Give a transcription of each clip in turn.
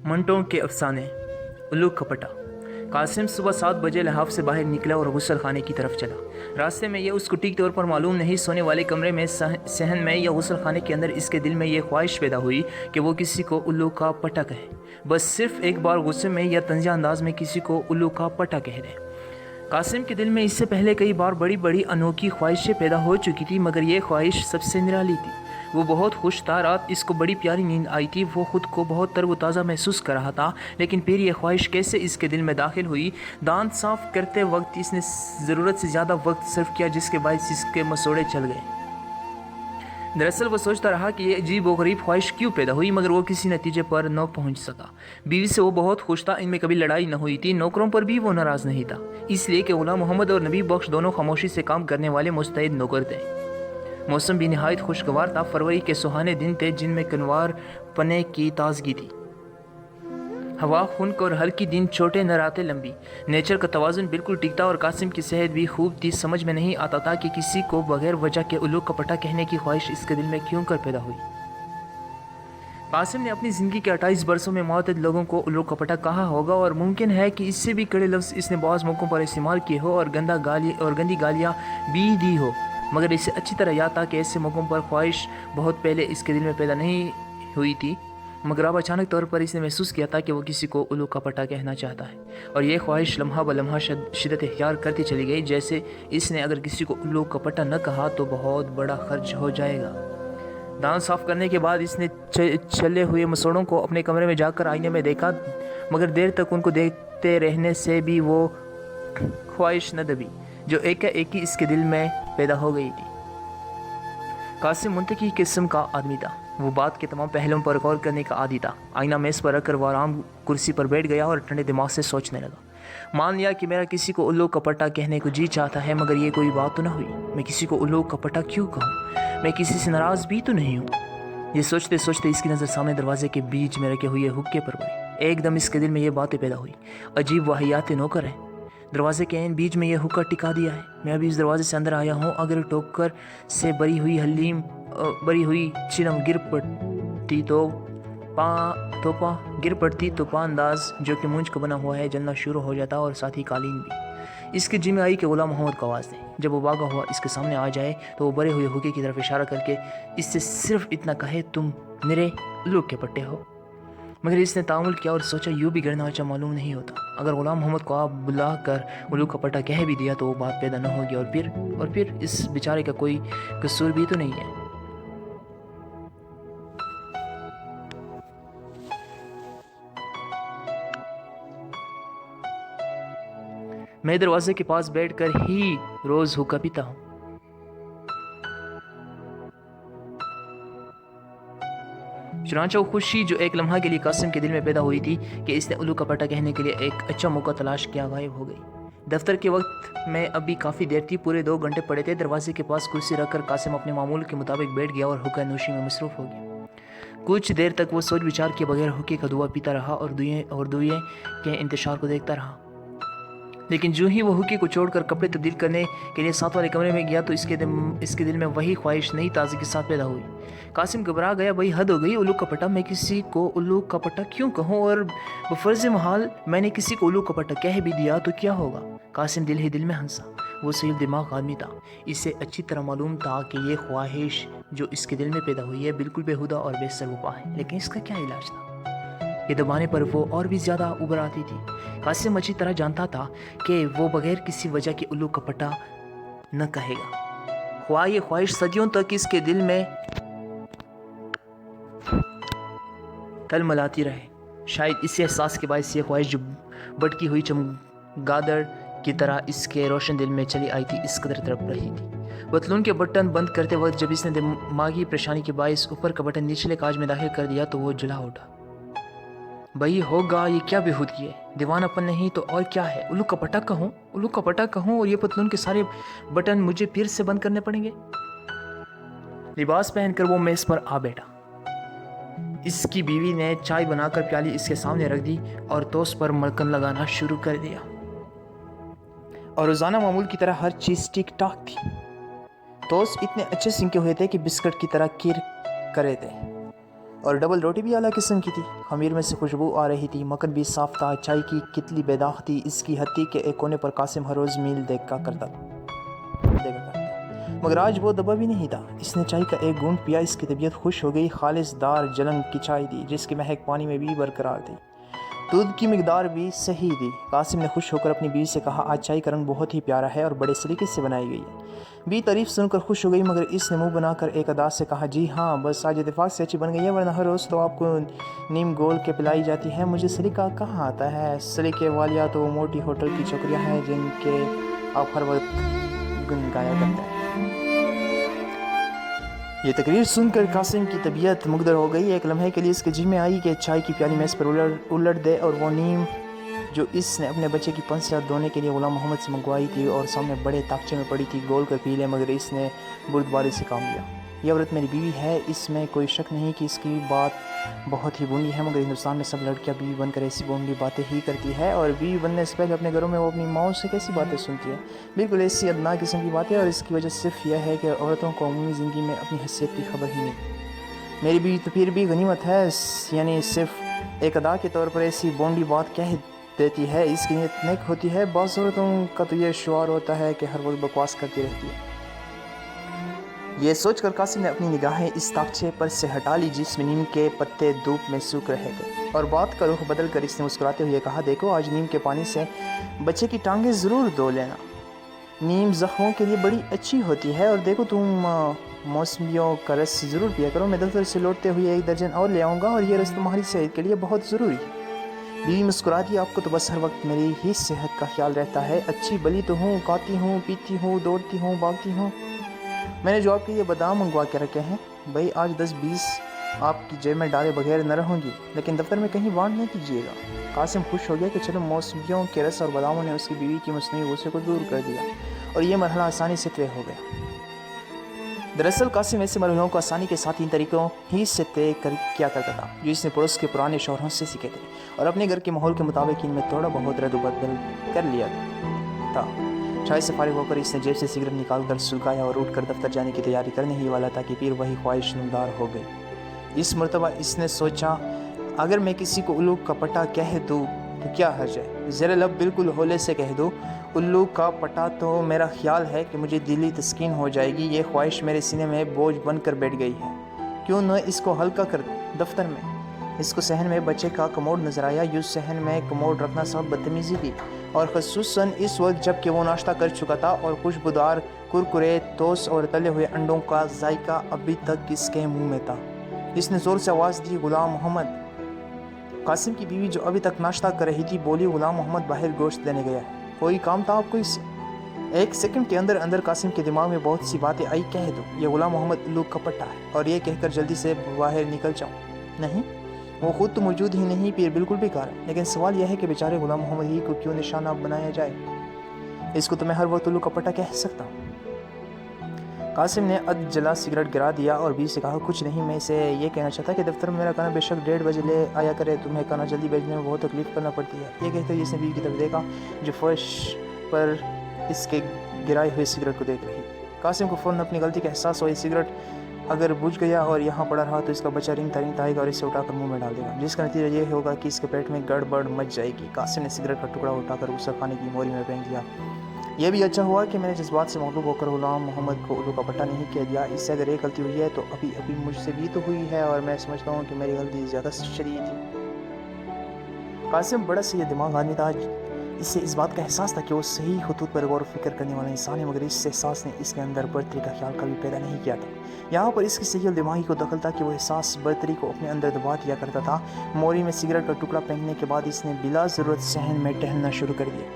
منٹوں کے افسانے الو کپٹا۔ قاسم صبح 7 بجے لحاف سے باہر نکلا اور غسل خانے کی طرف چلا۔ راستے میں یہ اس کو ٹھیک طور پر معلوم نہیں، سونے والے کمرے میں، صحن میں یا غسل خانے کے اندر اس کے دل میں یہ خواہش پیدا ہوئی کہ وہ کسی کو الو کا پٹا کہے، بس صرف ایک بار غصے میں یا طنزیہ انداز میں کسی کو الو کا پٹا کہہ دے۔ قاسم کے دل میں اس سے پہلے کئی بار بڑی بڑی انوکھی خواہشیں پیدا ہو چکی تھی، مگر یہ خواہش سب سے نرالی تھی۔ وہ بہت خوش تھا، رات اس کو بڑی پیاری نیند آئی تھی، وہ خود کو بہت تر و تازہ محسوس کر رہا تھا۔ لیکن پھر یہ خواہش کیسے اس کے دل میں داخل ہوئی؟ دانت صاف کرتے وقت اس نے ضرورت سے زیادہ وقت صرف کیا، جس کے باعث اس کے مسوڑے چل گئے۔ دراصل وہ سوچتا رہا کہ یہ عجیب و غریب خواہش کیوں پیدا ہوئی، مگر وہ کسی نتیجے پر نہ پہنچ سکا۔ بیوی سے وہ بہت خوش تھا، ان میں کبھی لڑائی نہ ہوئی تھی، نوکروں پر بھی وہ ناراض نہیں تھا، اس لیے کہ غلام محمد اور نبی بخش دونوں خاموشی سے کام کرنے والے مستعد نوکر تھے۔ موسم بھی نہایت خوشگوار تھا، فروری کے سہانے دن تھے جن میں کنوار پنے کی تازگی تھی۔ ہوا خنک اور ہلکی، دن چھوٹے نہ راتیں لمبی، نیچر کا توازن بالکل ٹھیک تھا اور قاسم کی صحت بھی خوب تھی۔ سمجھ میں نہیں آتا تھا کہ کسی کو بغیر وجہ کے الو کا پٹا کہنے کی خواہش اس کے دل میں کیوں کر پیدا ہوئی۔ قاسم نے اپنی زندگی کے 28 برسوں میں متعدد لوگوں کو الو کا پٹا کہا ہوگا، اور ممکن ہے کہ اس سے بھی کڑے لفظ اس نے بعض موقعوں پر استعمال کیے ہو اور گندی گالیاں بھی دی ہو، مگر اسے اچھی طرح یاد تھا کہ ایسے موقعوں پر خواہش بہت پہلے اس کے دل میں پیدا نہیں ہوئی تھی، مگر اب اچانک طور پر اس نے محسوس کیا تھا کہ وہ کسی کو الو کا پٹا کہنا چاہتا ہے، اور یہ خواہش لمحہ بلمحہ شدت اختیار کرتی چلی گئی، جیسے اس نے اگر کسی کو الو کا پٹا نہ کہا تو بہت بڑا خرچ ہو جائے گا۔ دانت صاف کرنے کے بعد اس نے چلے ہوئے مسوڑوں کو اپنے کمرے میں جا کر آئینے میں دیکھا، مگر دیر تک ان کو دیکھتے رہنے سے بھی وہ خواہش نہ دبی جو ایک اس کے دل میں پیدا ہو گئی تھی۔ قاسم منطقی قسم کا آدمی تھا، وہ بات کے تمام پہلوؤں پر غور کرنے کا عادی تھا۔ آئینہ میز پر رکھ کر وہ آرام کرسی پر بیٹھ گیا اور ٹھنڈے دماغ سے سوچنے لگا۔ مان لیا کہ میرا کسی کو الو کا پٹا کہنے کو جی چاہتا ہے، مگر یہ کوئی بات تو نہ ہوئی، میں کسی کو الو کا پٹا کیوں کہوں؟ میں کسی سے ناراض بھی تو نہیں ہوں۔ یہ سوچتے سوچتے اس کی نظر سامنے دروازے کے بیچ میں رکھے ہوئے حقے پر پڑی۔ ایک دم اس کے دل میں یہ باتیں پیدا ہوئی، عجیب واحیات نوکر ہے، دروازے کے عین بیچ میں یہ حقہ ٹکا دیا ہے، میں ابھی اس دروازے سے اندر آیا ہوں، اگر ٹوکر سے بری ہوئی چلم گر پڑتی تو پا انداز جو کہ مونچھ کا بنا ہوا ہے جلنا شروع ہو جاتا، اور ساتھ ہی قالین بھی۔ اس کی جی میں آئی کہ غلام محمد کو آواز دے، جب وہ بھاگا ہوا اس کے سامنے آ جائے تو وہ بڑے ہوئے حقے کی طرف اشارہ کر کے اس سے صرف اتنا کہے، تم نرے الو کے پٹے ہو۔ مگر اس نے تعامل کیا اور سوچا یوں بھی گرنا اچھا معلوم نہیں ہوتا، اگر غلام محمد کو آپ بلا کر الو کا پٹا کہہ بھی دیا تو وہ بات پیدا نہ ہوگی، اور پھر اس بیچارے کا کوئی قصور بھی تو نہیں ہے۔ میں دروازے کے پاس بیٹھ کر ہی روز حقہ پیتا ہوں۔ چنانچہ وہ خوشی جو ایک لمحہ کے لیے قاسم کے دل میں پیدا ہوئی تھی کہ اس نے الو کا پٹا کہنے کے لیے ایک اچھا موقع تلاش کیا، غائب ہو گئی۔ دفتر کے وقت میں ابھی کافی دیر تھی، پورے 2 گھنٹے پڑے تھے۔ دروازے کے پاس کرسی رکھ کر قاسم اپنے معمول کے مطابق بیٹھ گیا اور حقہ نوشی میں مصروف ہو گیا۔ کچھ دیر تک وہ سوچ بچار کے بغیر حقے کا دعا پیتا رہا اور دوئے کے انتشار کو دیکھتا رہا، لیکن جو ہی وہ حقے کو چھوڑ کر کپڑے تبدیل کرنے کے لیے ساتھ والے کمرے میں گیا تو اس کے دل میں وہی خواہش نئی تازگی کے ساتھ پیدا ہوئی۔ قاسم گھبرا گیا، بھئی حد ہو گئی، الو کا پٹا، میں کسی کو الو کا پٹا کیوں کہوں، اور بفرض محال میں نے کسی کو الو کا پٹا کہہ بھی دیا تو کیا ہوگا؟ قاسم دل ہی دل میں ہنسا، وہ صحیح دماغ آدمی تھا، اسے اچھی طرح معلوم تھا کہ یہ خواہش جو اس کے دل میں پیدا ہوئی ہے بالکل بےہودہ اور بے سروپا ہے، لیکن اس کا کیا علاج تھا؟ یہ دبانے پر وہ اور بھی زیادہ ابھر آتی تھی۔ قاسم اچھی طرح جانتا تھا کہ وہ بغیر کسی وجہ کے الو کا پٹا نہ کہے گا، خواہ یہ خواہش صدیوں تک اس کے دل میں تلملاتی رہے۔ شاید اسی احساس کے باعث یہ خواہش جو بھٹکی ہوئی چمگادڑ کی طرح اس کے روشن دل میں چلی آئی تھی، اس قدر تڑپ رہی تھی۔ پتلون کے بٹن بند کرتے وقت جب اس نے دماغی پریشانی کے باعث اوپر کا بٹن نچلے کاج میں داخل کر دیا تو وہ جلا اٹھا۔ بھئی ہوگا یہ کیا بےہودگی ہے، دیوانہ پن نہیں تو اور کیا ہے؟ الو کا پٹا کہوں اور یہ پتلون کے سارے بٹن مجھے پھر سے بند کرنے پڑیں گے؟ لباس پہن کر وہ میز پر آ بیٹھا۔ اس کی بیوی نے چائے بنا کر پیالی اس کے سامنے رکھ دی اور توس پر ملکن لگانا شروع کر دیا، اور روزانہ معمول کی طرح ہر چیز ٹھیک ٹھاک تھی۔ توس اتنے اچھے سنکے ہوئے تھے کہ بسکٹ کی طرح کیر کرے تھے۔ اور ڈبل روٹی بھی اعلیٰ قسم کی تھی۔ خمیر میں سے خوشبو آ رہی تھی، مکھن بھی صاف تھا، چائے کی کتلی بے داغ تھی، اس کی حد تھی کہ ایک کونے پر قاسم ہر روز میل دیکھا کرتا مگر آج وہ دبا بھی نہیں تھا۔ اس نے چائے کا ایک گھونٹ پیا، اس کی طبیعت خوش ہو گئی۔ خالص دار جلنگ کی چائے تھی جس کی مہک پانی میں بھی برقرار تھی، دودھ کی مقدار بھی صحیح تھی۔ قاسم نے خوش ہو کر اپنی بیوی سے کہا، آج چائے کا رنگ بہت ہی پیارا ہے اور بڑے سلیقے سے بنائی گئی ہے۔ بیوی تعریف سن کر خوش ہو گئی، مگر اس نے منہ بنا کر ایک ادا سے کہا، جی ہاں، بس آج اتفاق سے اچھی بن گئی ہے، ورنہ ہر روز تو آپ کو نیم گول کے پلائی جاتی ہے۔ مجھے سلیقہ کہاں آتا ہے؟ سلیقے والیاں تو موٹی ہوٹل کی چوکریاں ہیں جن کے آپ ہر وقت گنگایا کرتے ہیں۔ یہ تقریر سن کر قاسم کی طبیعت مگدر ہو گئی۔ ایک لمحے کے لیے اس کے جی میں آئی کہ چائے کی پیالی میز پر الٹ دے، اور وہ نیم جو اس نے اپنے بچے کی پنسیات دھونے کے لیے غلام محمد سے منگوائی تھی اور سامنے بڑے تاکچے میں پڑی تھی، گول کر پی لے، مگر اس نے بردباری سے کام لیا۔ یہ عورت میری بیوی ہے، اس میں کوئی شک نہیں کہ اس کی بات بہت ہی بونی ہے، مگر ہندوستان میں سب لڑکیاں بیوی بن کر ایسی بونی باتیں ہی کرتی ہے، اور بیوی بننے سے پہلے اپنے گھروں میں وہ اپنی ماؤں سے کیسی باتیں سنتی ہے، بالکل ایسی ادنا قسم کی باتیں، اور اس کی وجہ صرف یہ ہے کہ عورتوں کو عمومی زندگی میں اپنی حیثیت کی خبر ہی نہیں۔ میری بیوی تو پھر بھی غنیمت ہے، یعنی صرف ایک ادا کے طور پر ایسی بونڈی بات کہہ دیتی ہے، اس کی نیت نیک ہوتی ہے۔ بعض عورتوں کا تو یہ شعار ہوتا ہے کہ ہر وقت بکواس کرتی رہتی ہے۔ یہ سوچ کر قاسم نے اپنی نگاہیں اس تاکچے پر سے ہٹا لی جس میں نیم کے پتے دھوپ میں سوکھ رہے تھے، اور بات کا رخ بدل کر اس نے مسکراتے ہوئے کہا، دیکھو آج نیم کے پانی سے بچے کی ٹانگیں ضرور دھو لینا، نیم زخموں کے لیے بڑی اچھی ہوتی ہے، اور دیکھو تم موسمیوں کا رس ضرور پیا کرو، میں دفتر سے لوٹتے ہوئے 1 درجن اور لے آؤں گا، اور یہ رس تمہاری صحت کے لیے بہت ضروری ہے۔ بیوی مسکراتی، آپ کو تو بس ہر وقت میری ہی صحت کا خیال رہتا ہے، اچھی بلی تو ہوں، کھاتی ہوں، پیتی ہوں، دوڑتی ہوں، بھاگتی ہوں۔ میں نے جو آپ کے لیے بادام منگوا کے رکھے ہیں، بھائی آج 10-20 آپ کی جیب میں ڈالے بغیر نہ رہوں گی، لیکن دفتر میں کہیں بانٹ نہ دیجیے گا۔ قاسم خوش ہو گیا کہ چلو موسمیوں کے رس اور باداموں نے اس کی بیوی کی مصنوعی غصے کو دور کر دیا، اور یہ مرحلہ آسانی سے طے ہو گیا۔ دراصل قاسم ایسے مرحلوں کو آسانی کے ساتھ ان طریقوں ہی سے طے کیا کرتا تھا جو اس نے پڑوس کے پرانے شوہروں سے سیکھے تھے، اور اپنے گھر کے ماحول کے مطابق ان میں تھوڑا بہت رد و بدل کر لیا تھا۔ چائے سے فارغ ہو کر اس نے جیب سے سگریٹ نکال کر سلگایا اور اٹھ کر دفتر جانے کی تیاری کرنے ہی والا تھا کہ پھر وہی خواہش نمودار ہو گئی۔ اس مرتبہ اس نے سوچا، اگر میں کسی کو الو کا پٹا کہہ دوں تو کیا حرج ہے؟ زیر لب بالکل ہولے سے کہہ دوں، الو کا پٹا، تو میرا خیال ہے کہ مجھے دلی تسکین ہو جائے گی۔ یہ خواہش میرے سینے میں بوجھ بن کر بیٹھ گئی ہے، کیوں نہ اس کو ہلکا کر دوں۔ دفتر میں اس کو صحن میں بچے کا کموڈ نظر آیا۔ یوں صحن میں کموڈ رکھنا سب بدتمیزی تھی، اور خصوصاً اس وقت جب کہ وہ ناشتہ کر چکا تھا اور خوشبودار کرکرے ٹوسٹ اور تلے ہوئے انڈوں کا ذائقہ ابھی تک اس کے منہ میں تھا۔ اس نے زور سے آواز دی، غلام محمد۔ قاسم کی بیوی جو ابھی تک ناشتہ کر رہی تھی بولی، غلام محمد باہر گوشت لینے گیا ہے، کوئی کام تھا آپ کو اس سے؟ 1 سیکنڈ کے اندر اندر قاسم کے دماغ میں بہت سی باتیں آئی، کہہ دو یہ غلام محمد الو کا پٹا ہے، اور یہ کہہ کر جلدی سے باہر نکل جاؤں؟ نہیں، وہ خود تو موجود ہی نہیں، پھر بالکل بیکار ہے، لیکن سوال یہ ہے کہ بیچارے غلام محمد ہی کو کیوں نشانہ بنایا جائے؟ اس کو تو میں ہر وقت الو کا پٹا کہہ سکتا ہوں۔ قاسم نے اد جلا سگریٹ گرا دیا اور بیوی سے کہا، کچھ نہیں، میں اسے یہ کہنا چاہتا کہ دفتر میں میرا کھانا بے شک 1:30 بجے لے آیا کرے، تمہیں کھانا جلدی بھیجنے میں بہت تکلیف کرنا پڑتی ہے۔ یہ کہتے ہوئے اس نے بیوی کی طرف دیکھا جو فرش پر اس کے گرائے ہوئے سگریٹ کو دیکھ رہی۔ قاسم کو فوراً اپنی غلطی کا احساس ہوا، یہ سگریٹ اگر بجھ گیا اور یہاں پڑا رہا تو اس کا بچہ رنگتا رنگتا آئے گا اور اسے اٹھا کر منہ میں ڈال دے گا، جس کا نتیجہ یہ ہوگا کہ اس کے پیٹ میں گڑبڑ مچ جائے گی۔ قاسم نے سگریٹ کا ٹکڑا اٹھا کر غسل خانے کی موری میں پھینک دیا۔ یہ بھی اچھا ہوا کہ میں نے جذبات سے مغلوب ہو کر غلام محمد کو الو کا پٹا نہیں کہہ دیا، اس سے اگر ایک غلطی ہوئی ہے تو ابھی مجھ سے بھی تو ہوئی ہے، اور میں سمجھتا ہوں کہ میری غلطی زیادہ شدید تھی۔ قاسم بڑا سید دماغ آدمی تھا، اس سے اس بات کا احساس تھا کہ وہ صحیح خطوط پر غور و فکر کرنے والا انسان ہے، مگر اس احساس نے اس کے اندر برتری کا خیال کبھی پیدا نہیں کیا تھا۔ یہاں پر اس کی صحیح دماغی کو دخل تھا کہ وہ احساس برتری کو اپنے اندر دبا دیا کرتا تھا۔ موری میں سگریٹ کا ٹکڑا پھینکنے کے بعد اس نے بلا ضرورت صحن میں ٹہلنا شروع کر دیا۔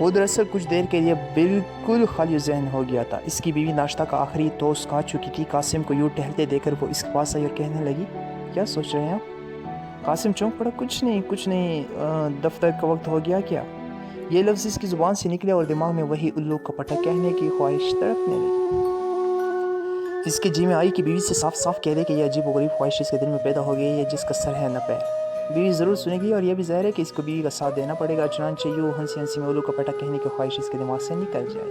وہ دراصل کچھ دیر کے لیے بالکل خالی ذہن ہو گیا تھا۔ اس کی بیوی ناشتہ کا آخری ٹوسٹ کھا چکی تھی۔ قاسم کو یوں ٹہلتے دیکھ کر وہ اس کے پاس آئی اور کہنے لگی، کیا سوچ رہے ہیں آپ؟ قاسم چونک پڑا، کچھ نہیں، دفتر کا وقت ہو گیا کیا؟ یہ لفظ اس کی زبان سے نکلے اور دماغ میں وہی الو کا پٹا کہنے کی خواہش تڑپنے لگی۔ اس کے جی میں آئی کہ بیوی سے صاف صاف کہہ دے کہ یہ عجیب و غریب خواہش اس کے دل میں پیدا ہو گئی ہے جس کا سر ہے نہ پیر۔ بیوی ضرور سنے گی، اور یہ بھی ظاہر ہے کہ اس کو بیوی کا ساتھ دینا پڑے گا، چنانچہ یوں ہنسی ہنسی میں الو کا پٹا کہنے کی خواہش اس کے دماغ سے نکل جائے۔